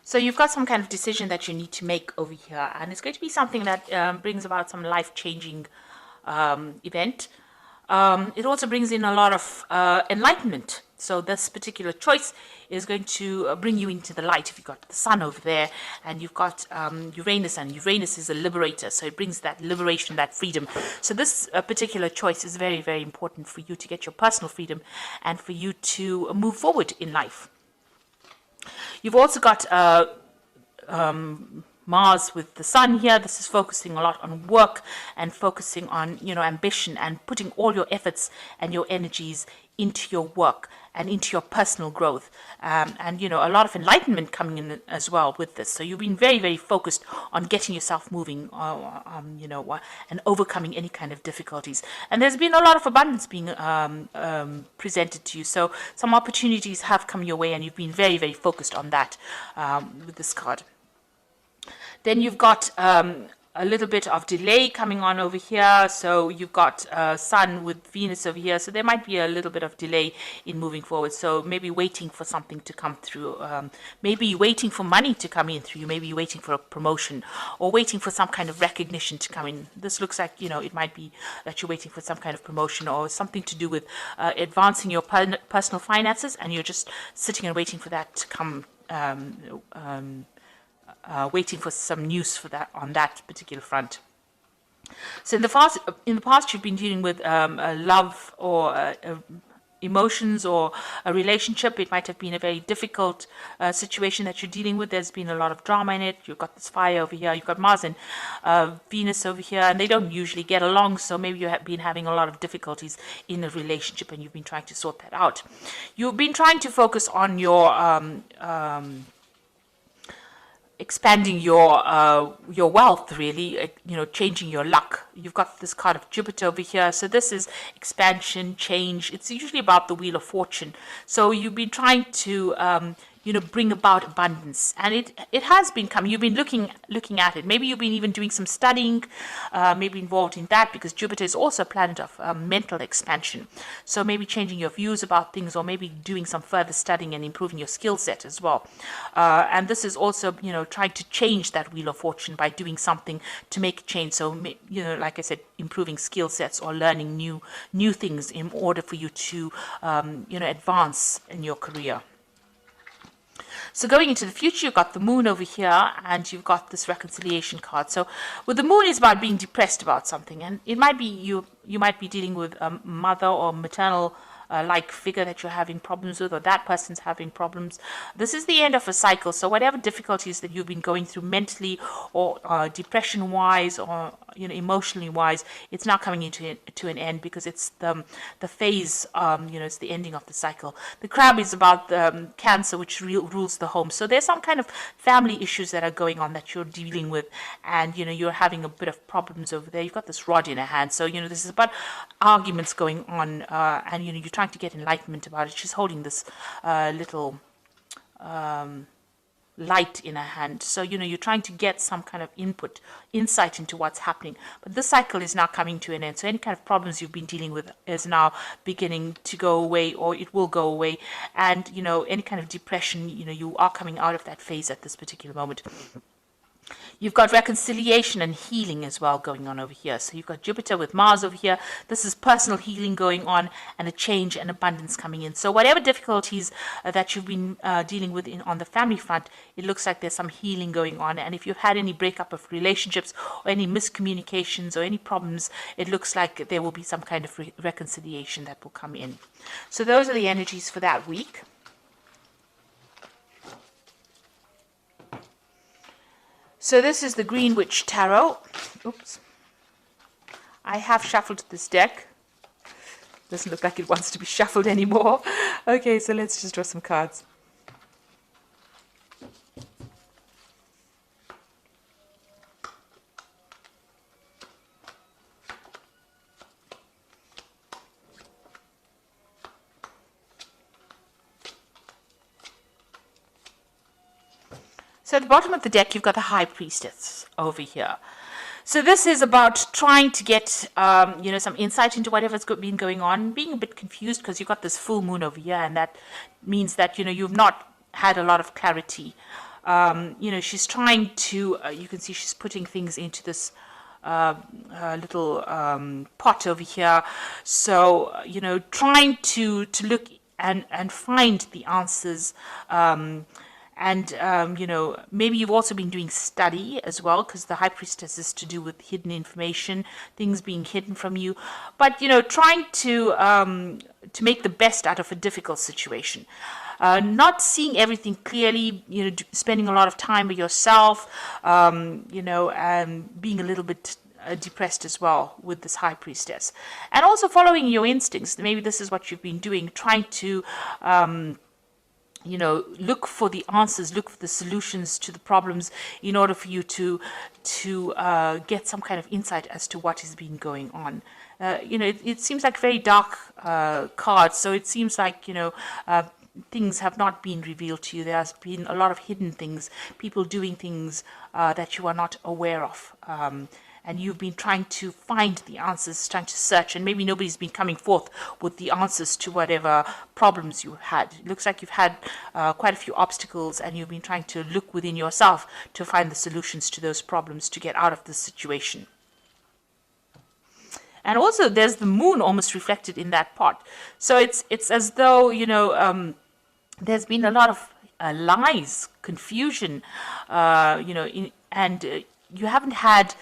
So you've got some kind of decision that you need to make over here, and it's going to be something that brings about some life-changing event. It also brings in a lot of enlightenment. So this particular choice is going to bring you into the light. If you've got the sun over there and you've got Uranus, and Uranus is a liberator, so it brings that liberation, that freedom. So this particular choice is very, very important for you to get your personal freedom and for you to move forward in life. You've also got Mars with the sun here. This is focusing a lot on work and focusing on, ambition and putting all your efforts and your energies into your work and into your personal growth. And, a lot of enlightenment coming in as well with this. So you've been very, very focused on getting yourself moving, and overcoming any kind of difficulties. And there's been a lot of abundance being presented to you. So some opportunities have come your way, and you've been very, very focused on that with this card. Then you've got a little bit of delay coming on over here. So you've got Sun with Venus over here. So there might be a little bit of delay in moving forward. So maybe waiting for something to come through. Maybe waiting for money to come in through you. Maybe waiting for a promotion or waiting for some kind of recognition to come in. This looks like, it might be that you're waiting for some kind of promotion or something to do with advancing your personal finances. And you're just sitting and waiting for that to come, waiting for some news for that on that particular front. So in the past, you've been dealing with a love or emotions or a relationship. It might have been a very difficult situation that you're dealing with. There's been a lot of drama in it. You've got this fire over here. You've got Mars and Venus over here, and they don't usually get along. So maybe you have been having a lot of difficulties in a relationship, and you've been trying to sort that out. You've been trying to focus on your expanding your wealth, really, changing your luck. You've got this card of Jupiter over here. So this is expansion, change. It's usually about the Wheel of Fortune. So you've been trying to bring about abundance, and it has been coming. You've been looking at it. Maybe you've been even doing some studying, maybe involved in that, because Jupiter is also a planet of mental expansion. So maybe changing your views about things, or maybe doing some further studying and improving your skill set as well. And this is also, trying to change that Wheel of Fortune by doing something to make a change. So, like I said, improving skill sets or learning new things in order for you to, advance in your career. So going into the future, you've got the moon over here, and you've got this reconciliation card. So with the moon, is about being depressed about something, and it might be you might be dealing with a mother or maternal like figure that you're having problems with, or that person's having problems. This is the end of a cycle. So whatever difficulties that you've been going through mentally or depression wise or emotionally wise, it's now coming to an end, because it's the phase, it's the ending of the cycle. The crab is about Cancer, which rules the home. So there's some kind of family issues that are going on that you're dealing with, and you're having a bit of problems over there. You've got this rod in her hand. So this is about arguments going on, and you're trying to get enlightenment about it. She's holding this little light in her hand. So, you're trying to get some kind of insight into what's happening. But this cycle is now coming to an end. So any kind of problems you've been dealing with is now beginning to go away, or it will go away. And, any kind of depression, you are coming out of that phase at this particular moment. You've got reconciliation and healing as well going on over here. So you've got Jupiter with Mars over here. This is personal healing going on, and a change and abundance coming in. So whatever difficulties that you've been dealing with on the family front, it looks like there's some healing going on. And if you've had any breakup of relationships or any miscommunications or any problems, it looks like there will be some kind of reconciliation that will come in. So those are the energies for that week. So this is the Green Witch Tarot. Oops. I have shuffled this deck. Doesn't look like it wants to be shuffled anymore. Okay, so let's just draw some cards. So at the bottom of the deck, you've got the High Priestess over here. So this is about trying to get, some insight into whatever's been going on, being a bit confused because you've got this full moon over here, and that means that, you've not had a lot of clarity She's trying to, you can see she's putting things into this little pot over here. So, trying to look and find the answers. Maybe you've also been doing study as well, because the high priestess is to do with hidden information, things being hidden from you. But, trying to make the best out of a difficult situation. Not seeing everything clearly, spending a lot of time with yourself, and being a little bit depressed as well with this high priestess. And also following your instincts. Maybe this is what you've been doing, trying to look for the answers, look for the solutions to the problems in order for you to get some kind of insight as to what has been going on. It seems like very dark cards, so it seems like, things have not been revealed to you. There has been a lot of hidden things, people doing things that you are not aware of. And you've been trying to find the answers, trying to search, and maybe nobody's been coming forth with the answers to whatever problems you had. It looks like you've had quite a few obstacles, and you've been trying to look within yourself to find the solutions to those problems to get out of this situation. And also there's the moon almost reflected in that pot. So it's as though, there's been a lot of lies, confusion, you haven't had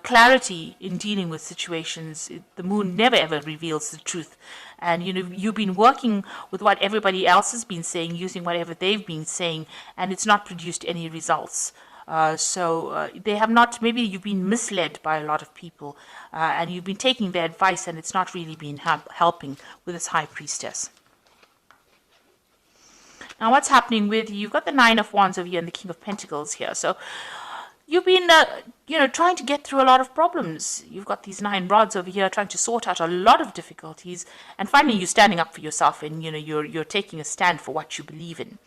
clarity in dealing with situations. The moon never ever reveals the truth. And, you've been working with what everybody else has been saying, using whatever they've been saying, and it's not produced any results. They have not, maybe you've been misled by a lot of people, and you've been taking their advice, and it's not really been helping with this high priestess. Now, what's happening with you? You've got the Nine of Wands over here and the King of Pentacles here. So you've been, trying to get through a lot of problems. You've got these 9 rods over here trying to sort out a lot of difficulties. And finally, you're standing up for yourself, and, you're taking a stand for what you believe in.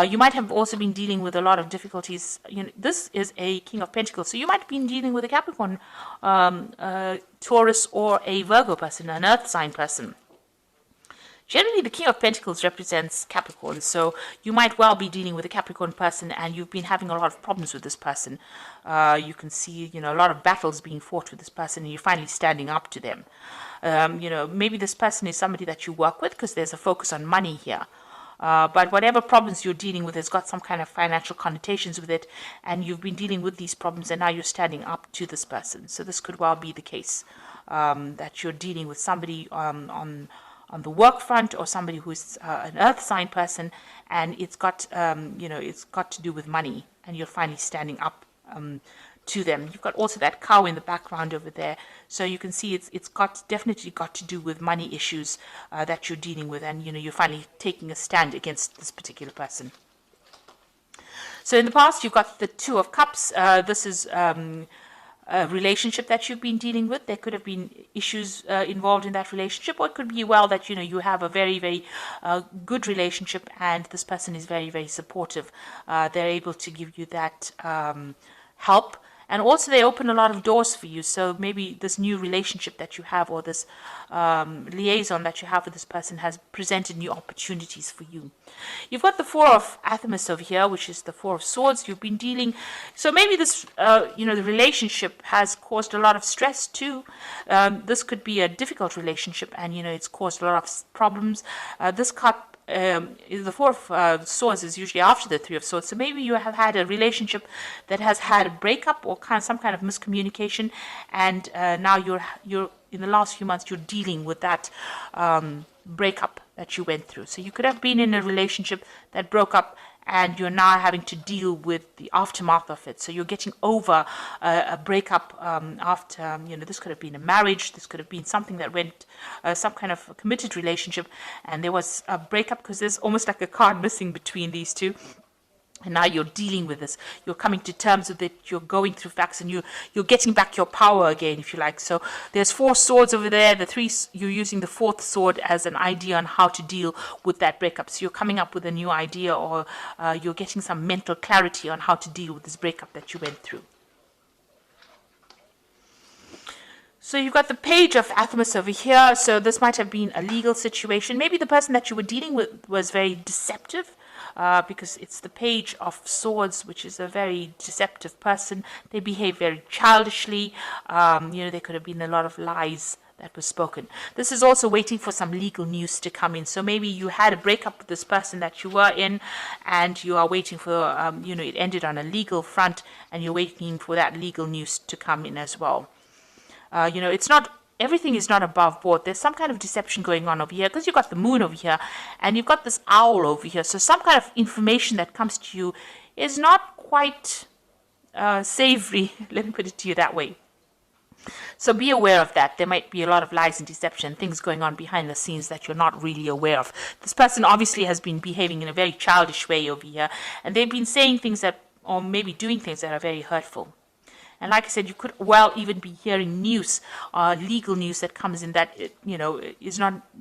You might have also been dealing with a lot of difficulties. This is a King of Pentacles. So you might have been dealing with a Capricorn, Taurus, or a Virgo person, an earth sign person. Generally, the King of Pentacles represents Capricorn, so you might well be dealing with a Capricorn person, and you've been having a lot of problems with this person. You can see, a lot of battles being fought with this person, and you're finally standing up to them. Maybe this person is somebody that you work with, because there's a focus on money here. But whatever problems you're dealing with has got some kind of financial connotations with it, and you've been dealing with these problems, and now you're standing up to this person. So this could well be the case, that you're dealing with somebody on the work front, or somebody who's an earth sign person, and it's got it's got to do with money, and you're finally standing up to them. You've got also that cow in the background over there, so you can see it's definitely got to do with money issues that you're dealing with, and you're finally taking a stand against this particular person. So in the past, you've got the Two of Cups. This is a relationship that you've been dealing with. There could have been issues involved in that relationship, or it could be well that you have a very, very good relationship, and this person is very, very supportive. They're able to give you that help, and also they open a lot of doors for you. So maybe this new relationship that you have, or this liaison that you have with this person, has presented new opportunities for you. You've got the Four of Athamas over here, which is the Four of Swords. You've been dealing, so maybe this the relationship has caused a lot of stress too. This could be a difficult relationship, and it's caused a lot of problems. This cup, the Four of Swords is usually after the Three of Swords. So maybe you have had a relationship that has had a breakup, or some kind of miscommunication, and now you're in the last few months you're dealing with that breakup that you went through. So you could have been in a relationship that broke up, and you're now having to deal with the aftermath of it. So you're getting over a breakup after, this could have been a marriage, this could have been something that went, some kind of a committed relationship, and there was a breakup, because there's almost like a card missing between these two. And now you're dealing with this. You're coming to terms with it. You're going through facts, and you're getting back your power again, if you like. So there's 4 swords over there. The 3, you're using the 4th sword as an idea on how to deal with that breakup. So you're coming up with a new idea, or you're getting some mental clarity on how to deal with this breakup that you went through. So you've got the Page of Athamas over here. So this might have been a legal situation. Maybe the person that you were dealing with was very deceptive. because it's the Page of Swords, which is a very deceptive person. They behave very childishly. There could have been a lot of lies that was spoken. This is also waiting for some legal news to come in. So maybe you had a breakup with this person that you were in, and you are waiting for, it ended on a legal front, and you're waiting for that legal news to come in as well. It's not, everything is not above board. There's some kind of deception going on over here, because you've got the moon over here, and you've got this owl over here. So some kind of information that comes to you is not quite savory. Let me put it to you that way. So be aware of that. There might be a lot of lies and deception, things going on behind the scenes that you're not really aware of. This person obviously has been behaving in a very childish way over here, and they've been saying things that, or maybe doing things that are very hurtful. And like I said, you could well even be hearing news, legal news that comes in that,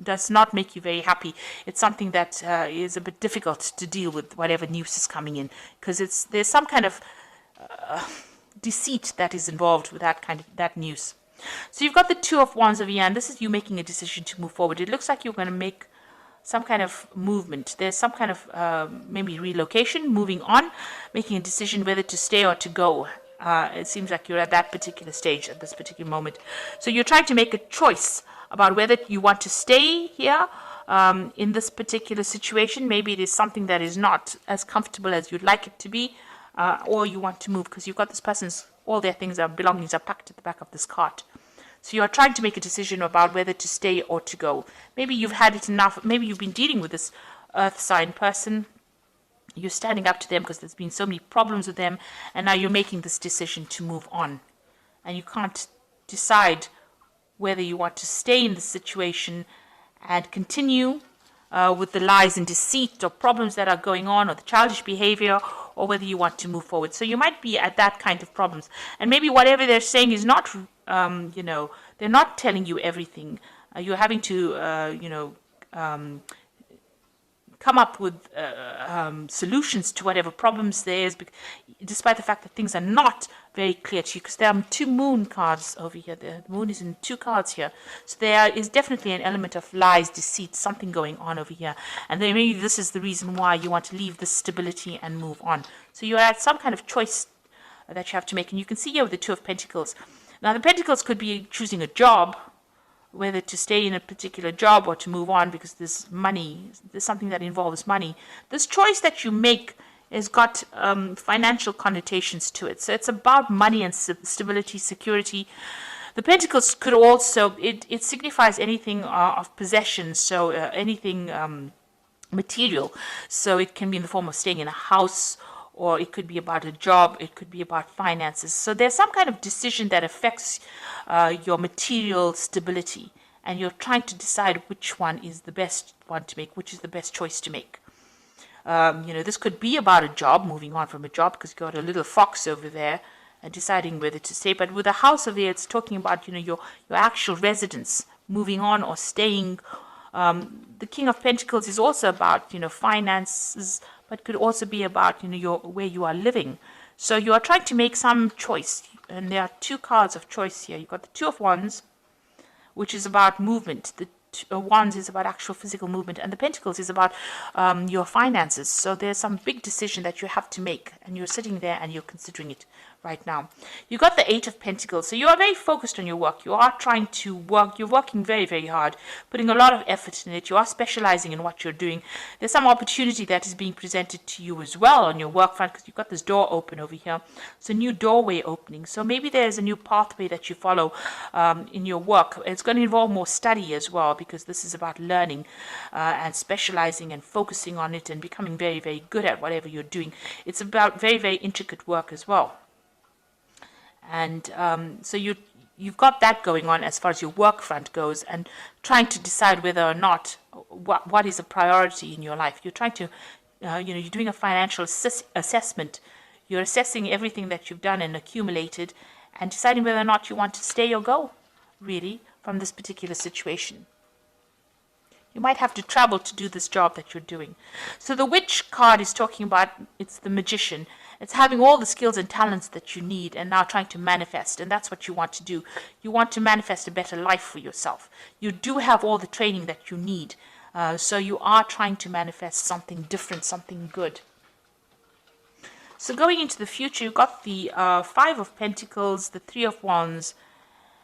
does not make you very happy. It's something that is a bit difficult to deal with, whatever news is coming in, because there's some kind of deceit that is involved with that news. So you've got the Two of Wands over here, and this is you making a decision to move forward. It looks like you're going to make some kind of movement. There's some kind of maybe relocation, moving on, making a decision whether to stay or to go. It seems like you're at that particular stage at this particular moment. So you're trying to make a choice about whether you want to stay here in this particular situation. Maybe it is something that is not as comfortable as you'd like it to be, or you want to move, because you've got this person's, all their things, their belongings are packed at the back of this cart. So you are trying to make a decision about whether to stay or to go. Maybe you've had it enough. Maybe you've been dealing with this earth sign person. You're standing up to them because there's been so many problems with them, and now you're making this decision to move on. And you can't decide whether you want to stay in the situation and continue with the lies and deceit or problems that are going on, or the childish behavior, or whether you want to move forward. So you might be at that kind of problems. And maybe whatever they're saying is not, they're not telling you everything. You're having to, come up with solutions to whatever problems there is, despite the fact that things are not very clear to you, because there are two moon cards over here. The moon is in two cards here. So there is definitely an element of lies, deceit, something going on over here. And then maybe this is the reason why you want to leave this stability and move on. So you're at some kind of choice that you have to make. And you can see here with the Two of Pentacles. Now the Pentacles could be choosing a job, whether to stay in a particular job or to move on, because there's money, there's something that involves money. This choice that you make has got financial connotations to it. So it's about money and stability, security. The Pentacles could also, it signifies anything of possession, so anything material. So it can be in the form of staying in a house, or it could be about a job, it could be about finances. So there's some kind of decision that affects your material stability, and you're trying to decide which one is the best one to make, which is the best choice to make. This could be about a job, moving on from a job, because you've got a little fox over there, and deciding whether to stay. But with a house over here, it's talking about, your actual residence, moving on or staying. The King of Pentacles is also about, finances, but could also be about, where you are living. So you are trying to make some choice, and there are two cards of choice here. You've got the Two of Wands, which is about movement. The Wands is about actual physical movement, and the Pentacles is about your finances. So there's some big decision that you have to make, and you're sitting there and you're considering it right now. You got the Eight of Pentacles, so you are very focused on your work. You are trying to work. You're working very, very hard, putting a lot of effort in it. You are specializing in what you're doing. There's some opportunity that is being presented to you as well on your work front, because you've got this door open over here. It's a new doorway opening. So maybe there's a new pathway that you follow in your work. It's going to involve more study as well, because this is about learning and specializing and focusing on it and becoming very, very good at whatever you're doing. It's about very, very intricate work as well. And so you've got that going on as far as your work front goes, and trying to decide whether or not what is a priority in your life. You're trying to, you're doing a financial assessment. You're assessing everything that you've done and accumulated, and deciding whether or not you want to stay or go, really, from this particular situation. You might have to travel to do this job that you're doing. So the Witch card is talking about, it's the magician. It's having all the skills and talents that you need, and now trying to manifest. And that's what you want to do. You want to manifest a better life for yourself. You do have all the training that you need. So you are trying to manifest something different, something good. So going into the future, you've got the Five of Pentacles, the Three of Wands,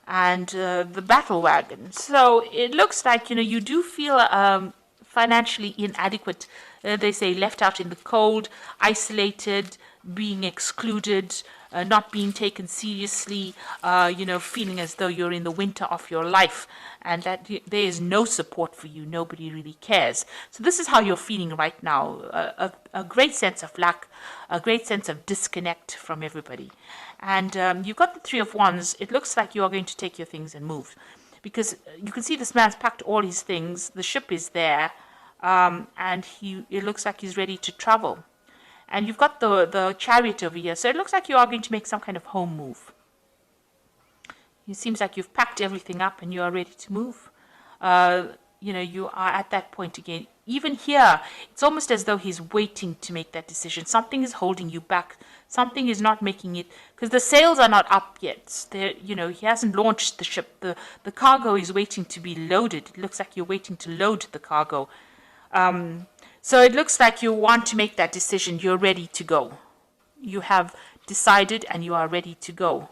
and the Battle Wagon. So it looks like, you do feel financially inadequate. They say left out in the cold, isolated, being excluded, not being taken seriously, feeling as though you're in the winter of your life and that there is no support for you. Nobody really cares. So this is how you're feeling right now. A great sense of lack, a great sense of disconnect from everybody. And you've got the Three of Wands. It looks like you are going to take your things and move. Because you can see this man's packed all his things. The ship is there. And it looks like he's ready to travel. And you've got the Chariot over here. So it looks like you are going to make some kind of home move. It seems like you've packed everything up and you are ready to move. You are at that point again. Even here, it's almost as though he's waiting to make that decision. Something is holding you back. Something is not making it, because the sails are not up yet. He hasn't launched the ship. The cargo is waiting to be loaded. It looks like you're waiting to load the cargo. So it looks like you want to make that decision. You're ready to go. You have decided and you are ready to go.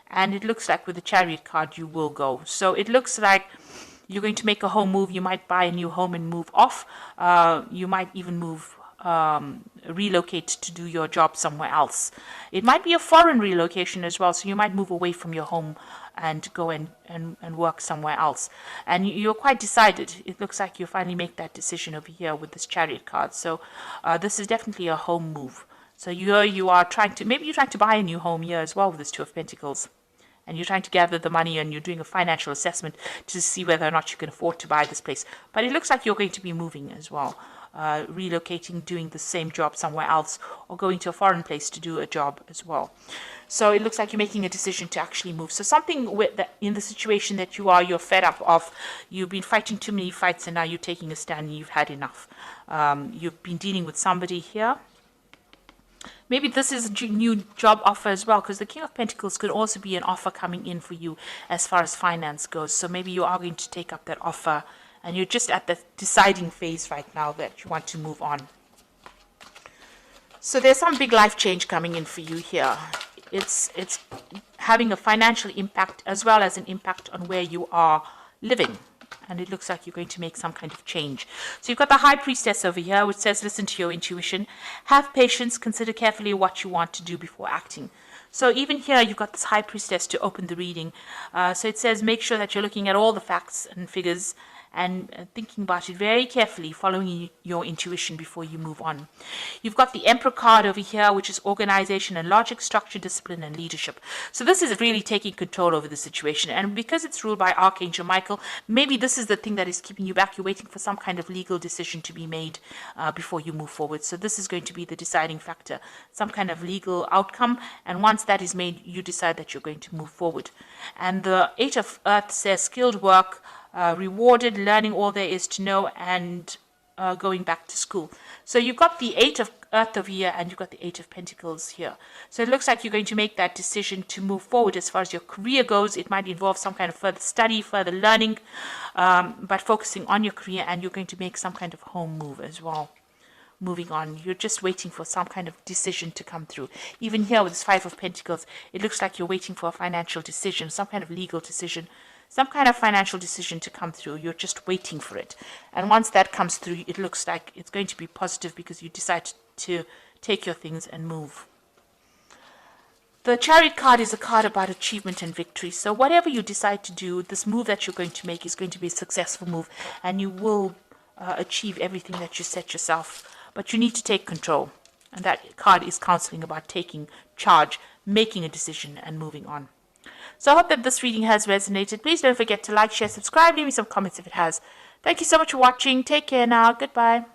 And it looks like with the Chariot card, you will go. So it looks like you're going to make a home move. You might buy a new home and move off. You might even relocate to do your job somewhere else. It might be a foreign relocation as well. So you might move away from your home and go and work somewhere else. And you're quite decided. It looks like you finally make that decision over here with this Chariot card. So this is definitely a home move. So you are maybe you're trying to buy a new home here as well with this Two of Pentacles. And you're trying to gather the money and you're doing a financial assessment to see whether or not you can afford to buy this place. But it looks like you're going to be moving as well. Relocating, doing the same job somewhere else, or going to a foreign place to do a job as well. So it looks like you're making a decision to actually move. So something in the situation that you're fed up of. You've been fighting too many fights and now you're taking a stand and you've had enough. You've been dealing with somebody here. Maybe this is a new job offer as well, because the King of Pentacles could also be an offer coming in for you as far as finance goes. So maybe you are going to take up that offer and you're just at the deciding phase right now that you want to move on. So there's some big life change coming in for you here. It's having a financial impact as well as an impact on where you are living. And it looks like you're going to make some kind of change. So you've got the High Priestess over here, which says, listen to your intuition. Have patience. Consider carefully what you want to do before acting. So even here, you've got this High Priestess to open the reading. So it says, make sure that you're looking at all the facts and figures and thinking about it very carefully, following your intuition before you move on. You've got the Emperor card over here, which is organization and logic, structure, discipline, and leadership. So this is really taking control over the situation. And because it's ruled by Archangel Michael, maybe this is the thing that is keeping you back. You're waiting for some kind of legal decision to be made before you move forward. So this is going to be the deciding factor, some kind of legal outcome. And once that is made, you decide that you're going to move forward. And the Eight of Earth says skilled work, rewarded, learning all there is to know, and going back to school. So you've got the Eight of Earth over here and you've got the Eight of Pentacles here. So it looks like you're going to make that decision to move forward as far as your career goes. It might involve some kind of further study, further learning, but focusing on your career, and you're going to make some kind of home move as well. Moving on, you're just waiting for some kind of decision to come through. Even here with this Five of Pentacles, it looks like you're waiting for a financial decision, some kind of legal decision, some kind of financial decision to come through. You're just waiting for it. And once that comes through, it looks like it's going to be positive because you decide to take your things and move. The Chariot card is a card about achievement and victory. So whatever you decide to do, this move that you're going to make is going to be a successful move, and you will achieve everything that you set yourself. But you need to take control. And that card is counseling about taking charge, making a decision, and moving on. So I hope that this reading has resonated. Please don't forget to like, share, subscribe, leave me some comments if it has. Thank you so much for watching. Take care now. Goodbye.